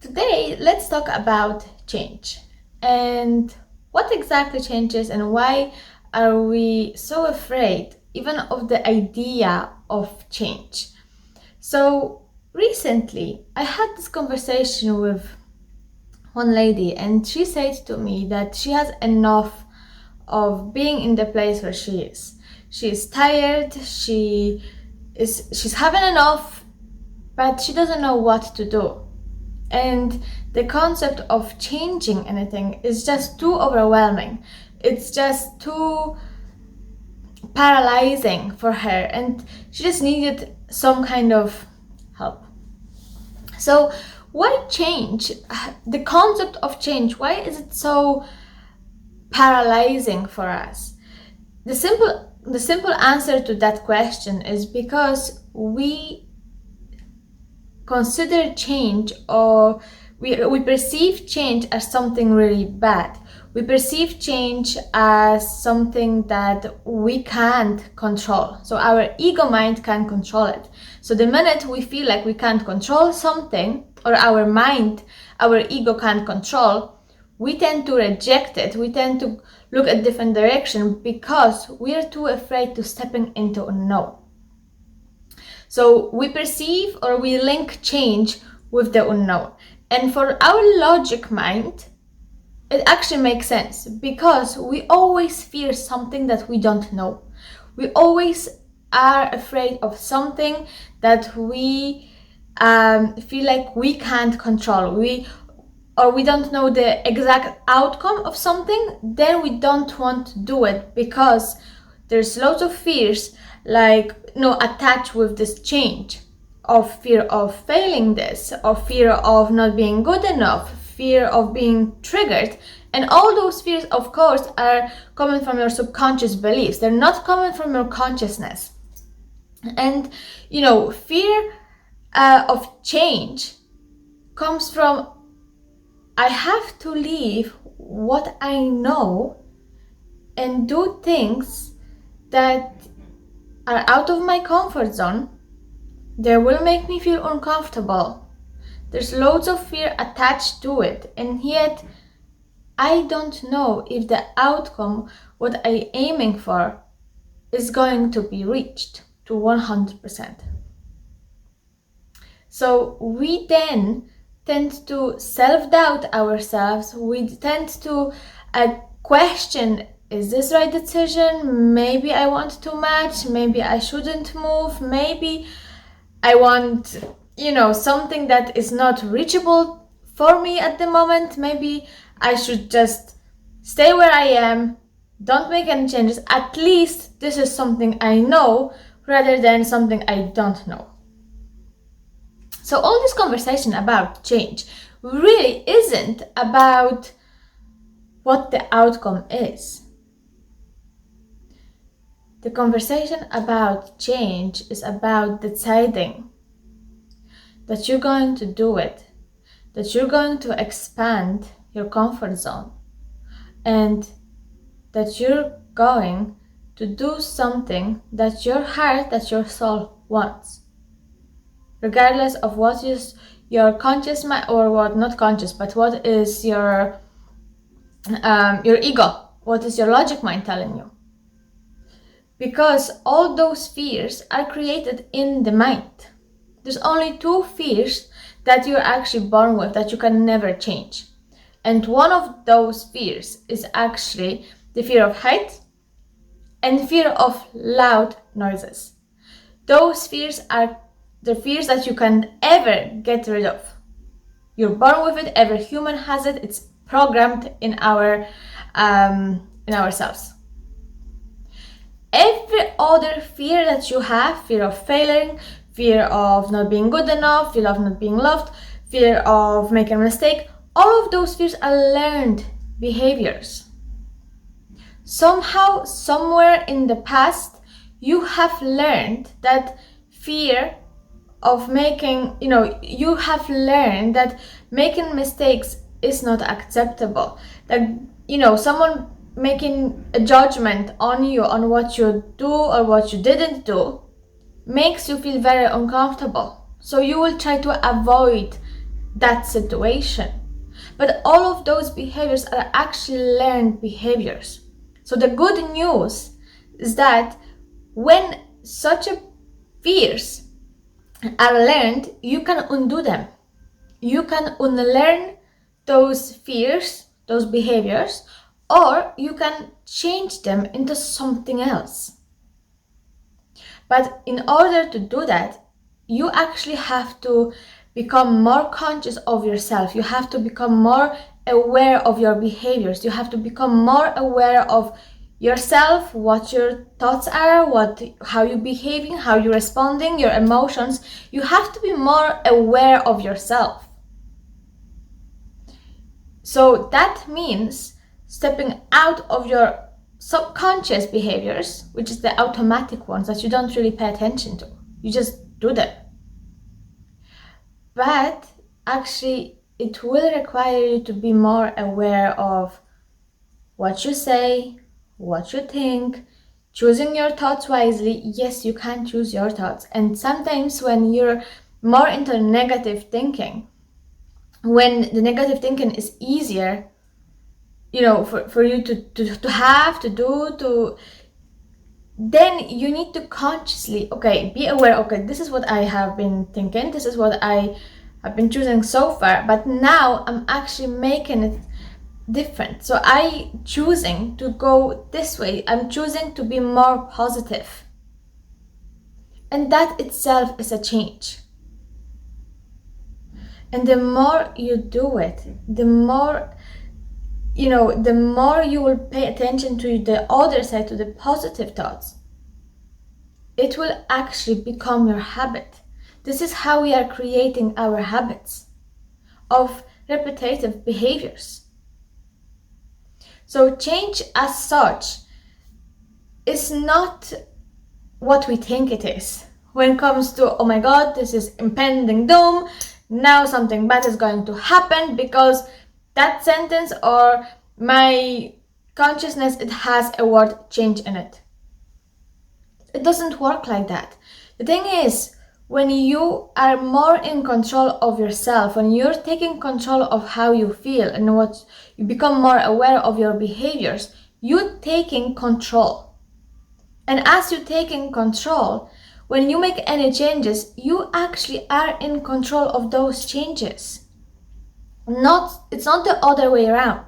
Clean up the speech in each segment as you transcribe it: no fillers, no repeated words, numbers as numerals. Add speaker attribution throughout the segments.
Speaker 1: Today, let's talk about change and what exactly changes and why are we so afraid even of the idea of change. So, recently, I had this conversation with one lady and she said to me that she has enough of being in the place where she is. She is tired, she's having enough, but she doesn't know what to do. And the concept of changing anything is just too overwhelming. It's just too paralyzing for her, and she just needed some kind of help. So, why change? The concept of change, why is it so paralyzing for us? The simple answer to that question is because we consider change, or we perceive change as something really bad. We perceive change as something that we can't control. So our ego mind can't control it. So the minute we feel like we can't control something, or our mind, our ego can't control, we tend to reject it. We tend to look at different direction because we are too afraid to stepping into unknown. So we perceive or we link change with the unknown. And for our logic mind, it actually makes sense because we always fear something that we don't know. We always are afraid of something that we feel like we can't control. We don't know the exact outcome of something, then we don't want to do it because there's lots of fears attached with this change, of fear of failing this, of fear of not being good enough, fear of being triggered. And all those fears, of course, are coming from your subconscious beliefs. They're not coming from your consciousness. And fear of change comes from, I have to leave what I know and do things that are out of my comfort zone. They will make me feel uncomfortable. There's loads of fear attached to it, and yet I don't know if the outcome, what I'm aiming for, is going to be reached to 100%. So we then tend to self-doubt ourselves. We tend to question, is this right decision? Maybe I want too much. Maybe I shouldn't move. Maybe I want, something that is not reachable for me at the moment. Maybe I should just stay where I am, don't make any changes. At least this is something I know rather than something I don't know. So all this conversation about change really isn't about what the outcome is. The conversation about change is about deciding that you're going to do it, that you're going to expand your comfort zone, and that you're going to do something that your heart, that your soul wants. Regardless of what is your conscious mind, or what not conscious, but what is your ego, what is your logic mind telling you? Because all those fears are created in the mind. There's only two fears that you're actually born with that you can never change. And one of those fears is actually the fear of height and fear of loud noises. Those fears are the fears that you can ever get rid of. You're born with it. Every human has it. It's programmed in ourselves. Every other fear that you have, fear of failing, fear of not being good enough, fear of not being loved, fear of making a mistake, all of those fears are learned behaviors. Somehow, somewhere in the past, you have learned that fear of making, you have learned that making mistakes is not acceptable. That, someone making a judgment on you, on what you do or what you didn't do, makes you feel very uncomfortable. So you will try to avoid that situation. But all of those behaviors are actually learned behaviors. So the good news is that when such a fears are learned, you can undo them. You can unlearn those fears, those behaviors, or you can change them into something else. But in order to do that, you actually have to become more conscious of yourself. You have to become more aware of your behaviors. You have to become more aware of yourself, what your thoughts are, how you're behaving, how you're responding, your emotions. You have to be more aware of yourself. So that means stepping out of your subconscious behaviors, which is the automatic ones that you don't really pay attention to. You just do them. But actually, it will require you to be more aware of what you say, what you think, choosing your thoughts wisely. Yes, you can choose your thoughts. And sometimes when you're more into negative thinking, when the negative thinking is easier, for you to have, to do, then you need to consciously, be aware, this is what I have been thinking, this is what I have been choosing so far, but now I'm actually making it different. So I choosing to go this way, I'm choosing to be more positive. And that itself is a change. And the more you do it, the more you will pay attention to the other side, to the positive thoughts. It will actually become your habit. This is how we are creating our habits of repetitive behaviors. So change as such is not what we think it is. When it comes to, oh my God, this is impending doom, now something bad is going to happen because that sentence or my consciousness, it has a word change in it. It doesn't work like that. The thing is, when you are more in control of yourself, when you're taking control of how you feel and what you become more aware of your behaviors, you're taking control. And as you're taking control, when you make any changes, you actually are in control of those changes. It's not the other way around.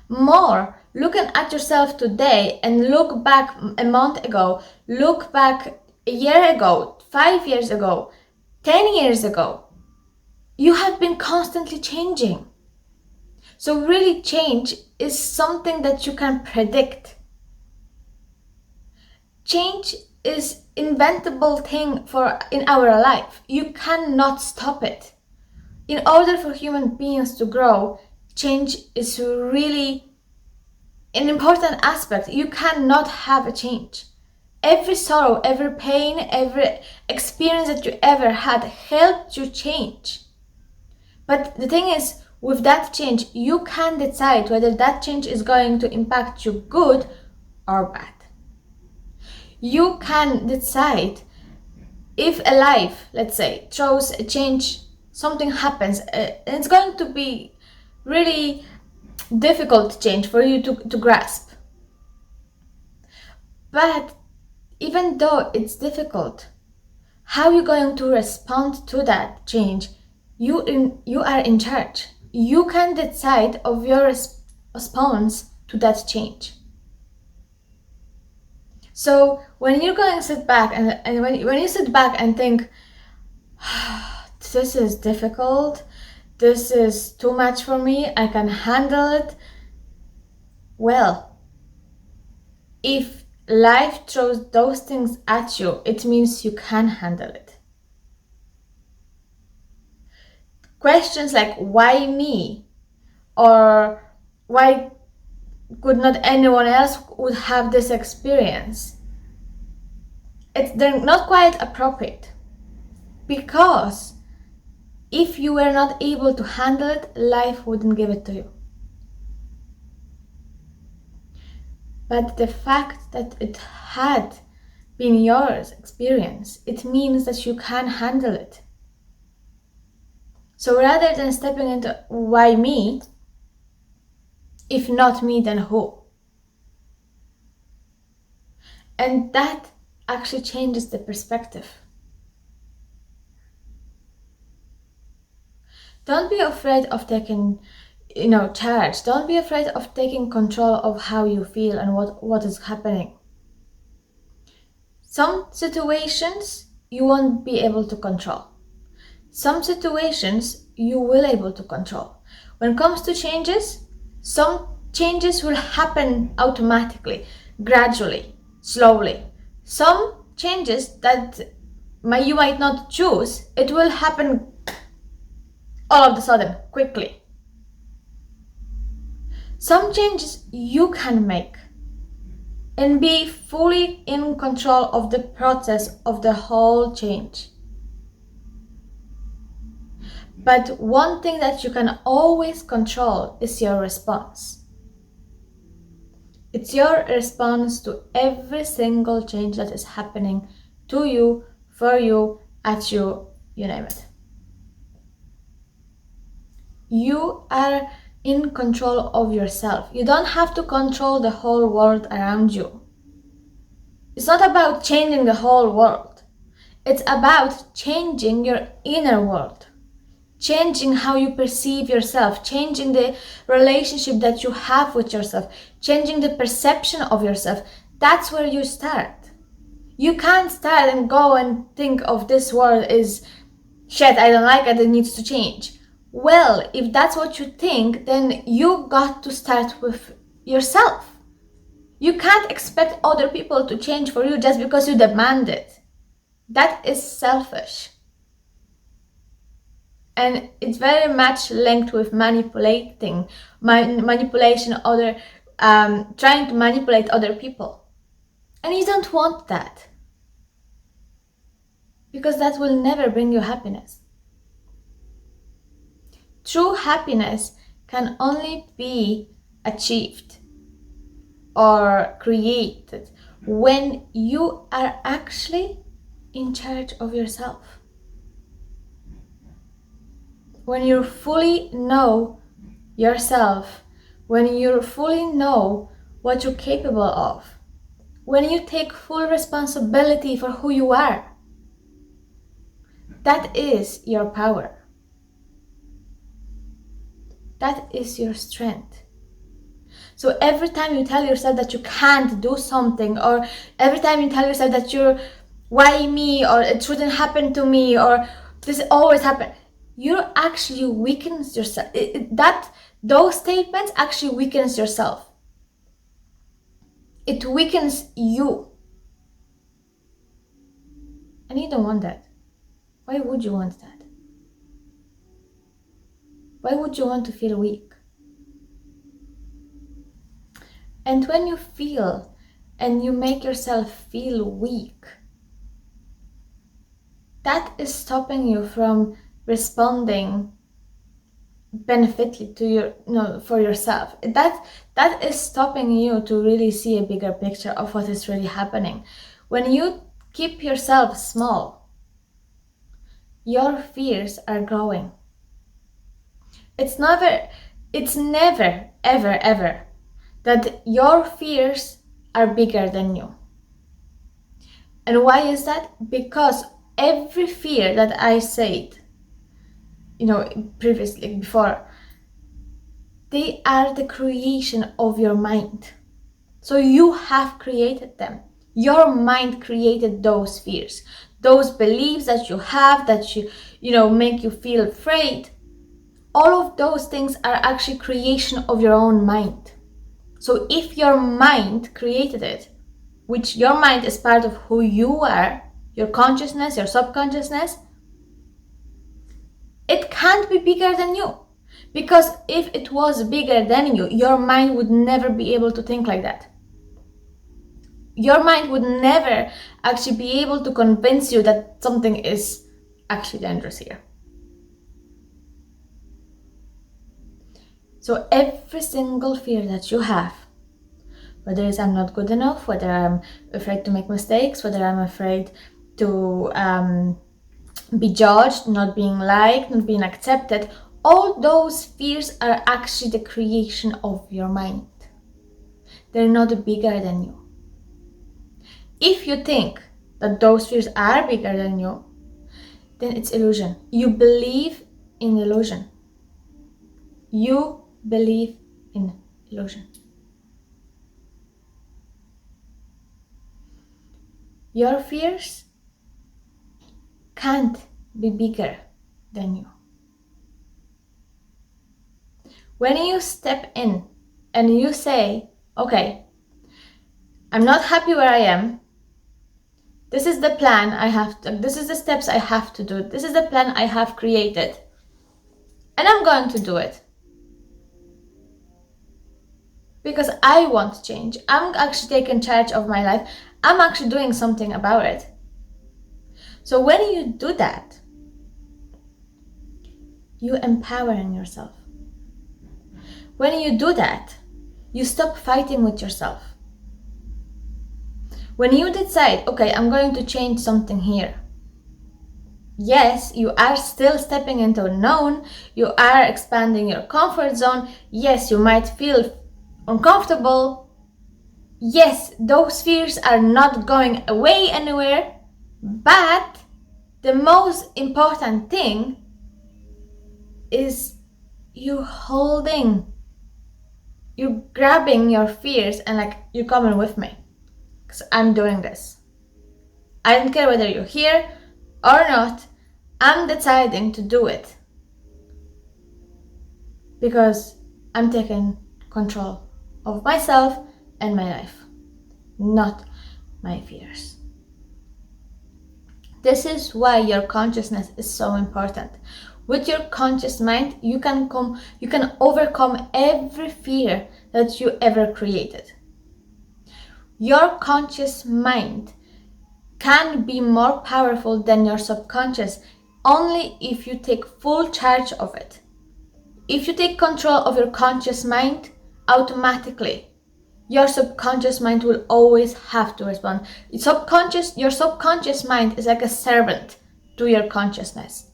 Speaker 1: More looking at yourself today and look back a month ago, look back a year ago, 5 years ago, 10 years ago, you have been constantly changing. So really, change is something that you can predict. Change is inventable thing in our life. You cannot stop it. In order for human beings to grow, change is really an important aspect. You cannot have a change. Every sorrow, every pain, every experience that you ever had helped you change. But the thing is, with that change, you can decide whether that change is going to impact you good or bad. You can decide if a life, let's say, throws a change, something happens, and it's going to be really difficult change for you to grasp. But even though it's difficult, how are you going to respond to that change? You are in charge. You can decide of your response to that change. So when you're going to sit back and when you sit back and think, this is difficult, this is too much for me, I can handle it. Well, if life throws those things at you, it means you can handle it. Questions like, why me? Or why could not anyone else would have this experience? They're not quite appropriate, because if you were not able to handle it, life wouldn't give it to you. But the fact that it had been your experience, it means that you can handle it. So rather than stepping into why me, if not me, then who? And that actually changes the perspective. Don't be afraid of taking, charge. Don't be afraid of taking control of how you feel and what is happening. Some situations you won't be able to control. Some situations you will able to control. When it comes to changes, some changes will happen automatically, gradually, slowly. Some changes that you might not choose, it will happen all of a sudden, quickly. Some changes you can make and be fully in control of the process of the whole change. But one thing that you can always control is your response. It's your response to every single change that is happening to you, for you, at you, you name it. You are in control of yourself. You don't have to control the whole world around you. It's not about changing the whole world. It's about changing your inner world. Changing how you perceive yourself, changing the relationship that you have with yourself, changing the perception of yourself. That's where you start. You can't start and go and think of this world is shit, I don't like it, it needs to change. Well, if that's what you think, then you got to start with yourself. You can't expect other people to change for you just because you demand it. That is selfish. And it's very much linked with manipulation, trying to manipulate other people. And you don't want that. Because that will never bring you happiness. True happiness can only be achieved or created when you are actually in charge of yourself. When you fully know yourself, when you fully know what you're capable of, when you take full responsibility for who you are, that is your power. That is your strength. So every time you tell yourself that you can't do something, or every time you tell yourself that why me, or it shouldn't happen to me, or this always happens, you actually weakens yourself. Those statements actually weakens yourself. It weakens you. And you don't want that. Why would you want that? Why would you want to feel weak? And when you feel and you make yourself feel weak, that is stopping you from responding benefitly to for yourself. That is stopping you to really see a bigger picture of what is really happening. When you keep yourself small, your fears are growing. It's never ever that your fears are bigger than you. And why is that? Because every fear that I said, previously, before, they are the creation of your mind. So you have created them. Your mind created those fears, those beliefs that you have, that make you feel afraid. All of those things are actually creation of your own mind. So if your mind created it, which your mind is part of who you are, your consciousness, your subconsciousness, it can't be bigger than you. Because if it was bigger than you, your mind would never be able to think like that. Your mind would never actually be able to convince you that something is actually dangerous here. So every single fear that you have, whether it's I'm not good enough, whether I'm afraid to make mistakes, whether I'm afraid to be judged, not being liked, not being accepted. All those fears are actually the creation of your mind. They're not bigger than you. If you think that those fears are bigger than you, then it's illusion. You believe in illusion. You believe in illusion. Your fears can't be bigger than you. When you step in and you say, okay, I'm not happy where I am. This is the plan I have to, this is the steps I have to do. This is the plan I have created. And I'm going to do it. Because I want change. I'm actually taking charge of my life. I'm actually doing something about it. So when you do that, you empowering yourself. When you do that, you stop fighting with yourself. When you decide, okay, I'm going to change something here. Yes, you are still stepping into unknown. You are expanding your comfort zone. Yes, you might feel uncomfortable. Yes, those fears are not going away anywhere. But the most important thing is you grabbing your fears and like, you're coming with me. Because I'm doing this. I don't care whether you're here or not. I'm deciding to do it. Because I'm taking control of myself and my life. Not my fears. This is why your consciousness is so important. With your conscious mind, you can overcome every fear that you ever created. Your conscious mind can be more powerful than your subconscious only if you take full charge of it. If you take control of your conscious mind, automatically your subconscious mind will always have to respond. Your subconscious mind is like a servant to your consciousness.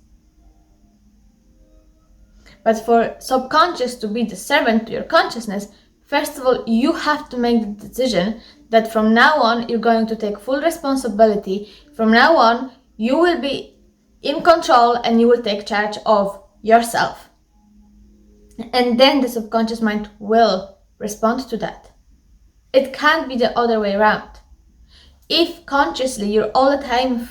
Speaker 1: But for subconscious to be the servant to your consciousness, first of all, you have to make the decision that from now on, you're going to take full responsibility. From now on, you will be in control and you will take charge of yourself. And then the subconscious mind will respond to that. It can't be the other way around. If consciously you're all the time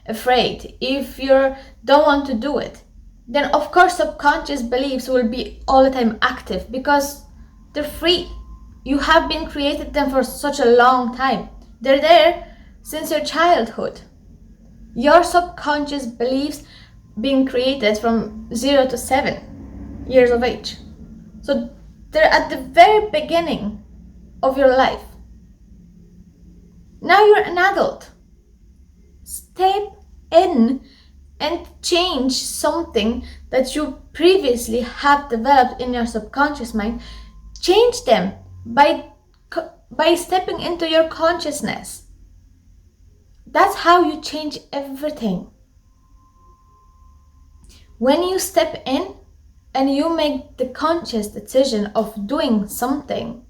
Speaker 1: afraid, if you don't want to do it, then of course subconscious beliefs will be all the time active because they're free. You have been created them for such a long time. They're there since your childhood. Your subconscious beliefs being created from 0 to 7 years of age. So they're at the very beginning of your life. Now you're an adult. Step in and change something that you previously have developed in your subconscious mind. Change them by stepping into your consciousness. That's how you change everything. When you step in and you make the conscious decision of doing something,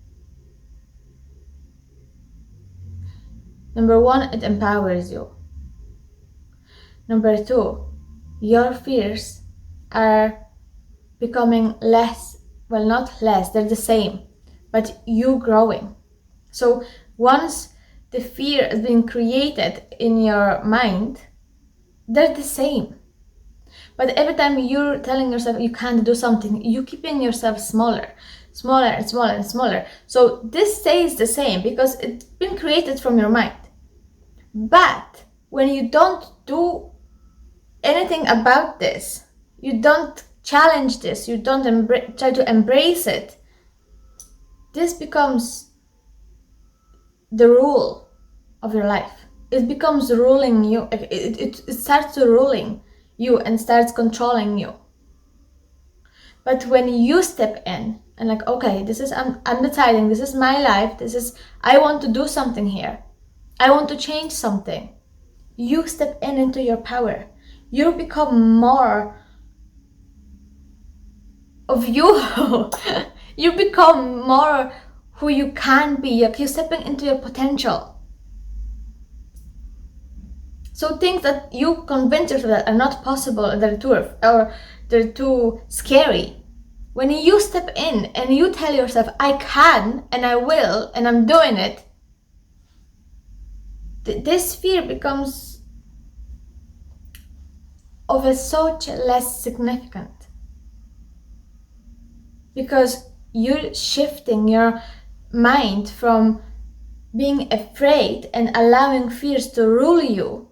Speaker 1: number one, it empowers you. Number two, your fears are becoming less, well, not less, they're the same, but you growing. So once the fear is being created in your mind, they're the same. But every time you're telling yourself you can't do something, you're keeping yourself smaller and smaller and smaller. So this stays the same because it's been created from your mind. But when you don't do anything about this, you don't challenge this, you don't try to embrace it, this becomes the rule of your life. It becomes ruling you. It starts to ruling you and starts controlling you. But when you step in and like, okay, this is I'm deciding, this is my life, I want to do something here, I want to change something. You step into your power. You become more of you. You become more who you can be. You're stepping into your potential. So things that you convince yourself that are not possible, they're too scary. When you step in and you tell yourself, I can and I will and I'm doing it, this fear becomes of a such less significant. Because you're shifting your mind from being afraid and allowing fears to rule you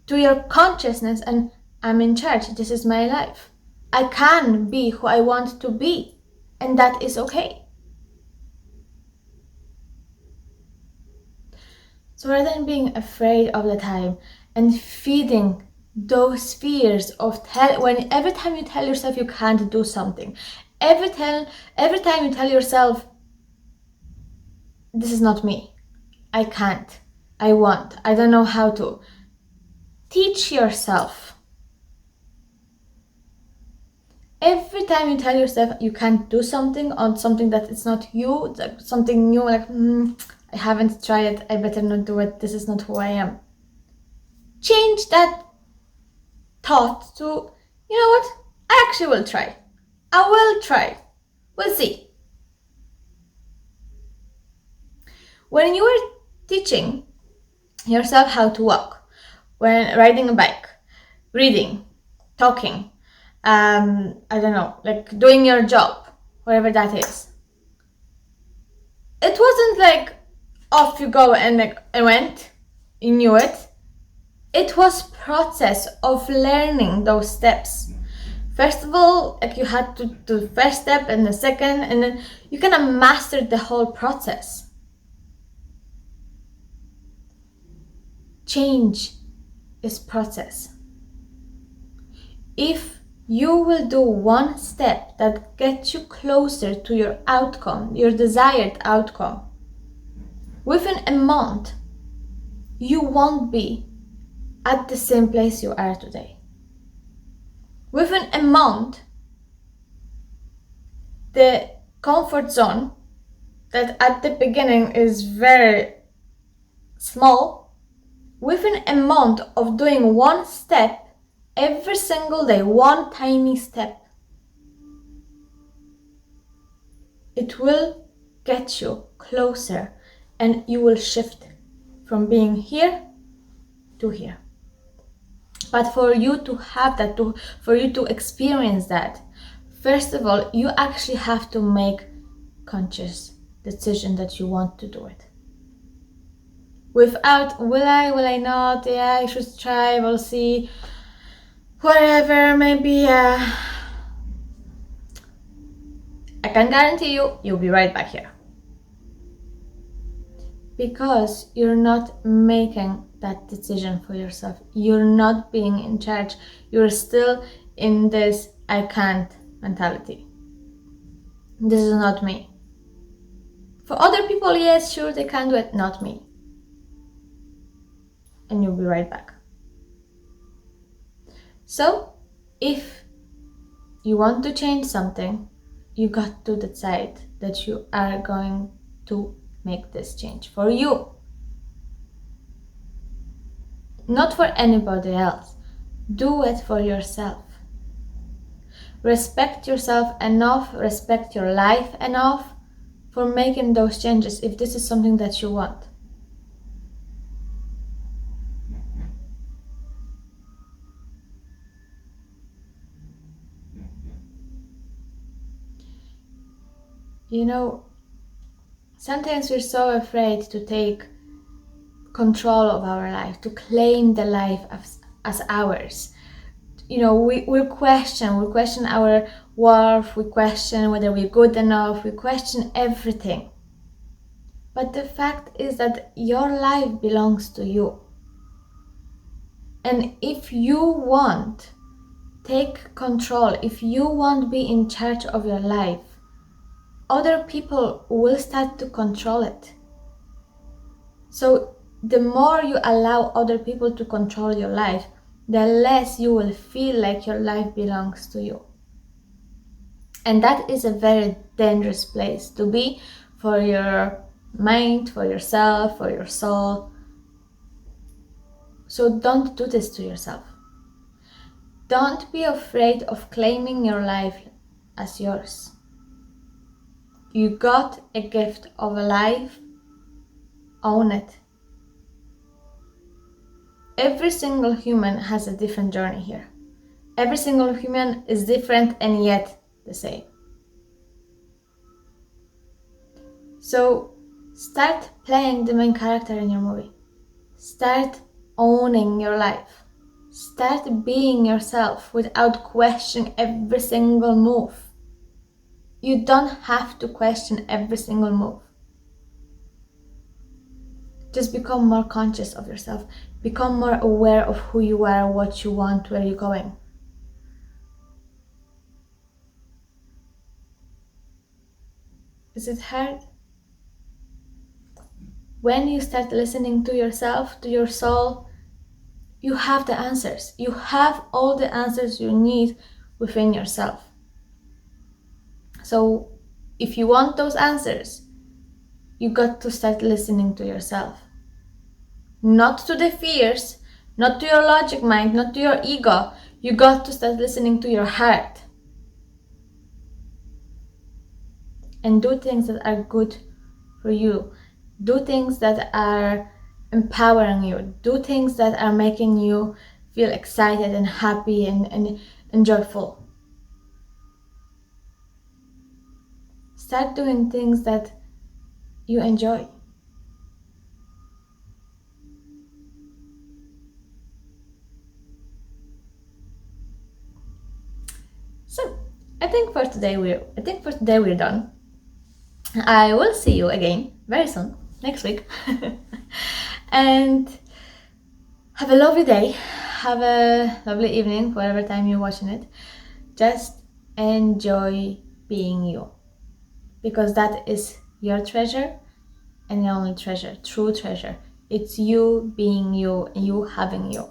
Speaker 1: to your consciousness and I'm in charge, this is my life. I can be who I want to be, and that is okay. So rather than being afraid all the time and feeding those fears of every time you tell yourself you can't do something, every time you tell yourself, this is not me, I can't, I won't, I don't know how to, teach yourself. Every time you tell yourself you can't do something on something that it's not you, something new, like I haven't tried it, I better not do it, this is not who I am. Change that thought to, you know what, I actually will try. I will try. We'll see. When you are teaching yourself how to walk, when riding a bike, reading, talking, I don't know, like doing your job, whatever that is, it wasn't like off you go and went, you knew it. It was process of learning those steps. First of all, like you had to do the first step and the second, and then you kind of mastered the whole process. Change is process. If you will do one step that gets you closer to your outcome, your desired outcome, within a month, you won't be at the same place you are today. Within a month, the comfort zone that at the beginning is very small, within a month of doing one step every single day, one tiny step, it will get you closer and you will shift from being here to here. But for you to have that, for you to experience that, first of all, you actually have to make conscious decision that you want to do it. Without, will I not, yeah, I should try, we'll see, whatever, maybe, I can guarantee you, you'll be right back here. Because you're not making that decision for yourself. You're not being in charge. You're still in this I can't mentality. This is not me. For other people, yes, sure, they can do it, not me. And you'll be right back. So, if you want to change something, you got to decide that you are going to make this change for you. Not for anybody else. Do it for yourself. Respect yourself enough, respect your life enough for making those changes if this is something that you want. You know, sometimes we're so afraid to take control of our life, to claim the life as ours. You know, we question our worth, we question whether we're good enough, we question everything. But the fact is that your life belongs to you. And if you want, take control, if you want be in charge of your life, other people will start to control it. So the more you allow other people to control your life, the less you will feel like your life belongs to you. And that is a very dangerous place to be for your mind, for yourself, for your soul. So don't do this to yourself. Don't be afraid of claiming your life as yours. You got a gift of a life. Own it. Every single human has a different journey here. Every single human is different and yet the same. So start playing the main character in your movie. Start owning your life. Start being yourself without questioning every single move. You don't have to question every single move. Just become more conscious of yourself. Become more aware of who you are, what you want, where you're going. Is it hard? When you start listening to yourself, to your soul, you have the answers. You have all the answers you need within yourself. So if you want those answers, you got to start listening to yourself. Not to the fears, not to your logic mind, not to your ego. You got to start listening to your heart. And do things that are good for you. Do things that are empowering you. Do things that are making you feel excited and happy and joyful. Start doing things that you enjoy. So I think for today we're done. I will see you again very soon, next week. And have a lovely day. Have a lovely evening, whatever time you're watching it. Just enjoy being you. Because that is your treasure and your only treasure, true treasure. It's you being you and you having you.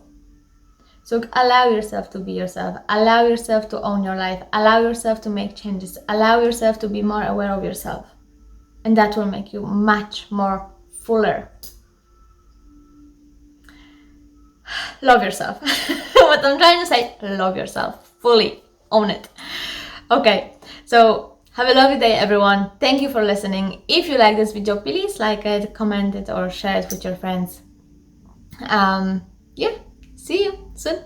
Speaker 1: So allow yourself to be yourself. Allow yourself to own your life. Allow yourself to make changes. Allow yourself to be more aware of yourself. And that will make you much more fuller. Love yourself. What I'm trying to say, love yourself fully. Own it. Okay, so have a lovely day, everyone. Thank you for listening. If you like this video, please like it, comment it, or share it with your friends. Yeah, see you soon.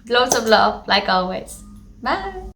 Speaker 1: Loads of love, like always. Bye.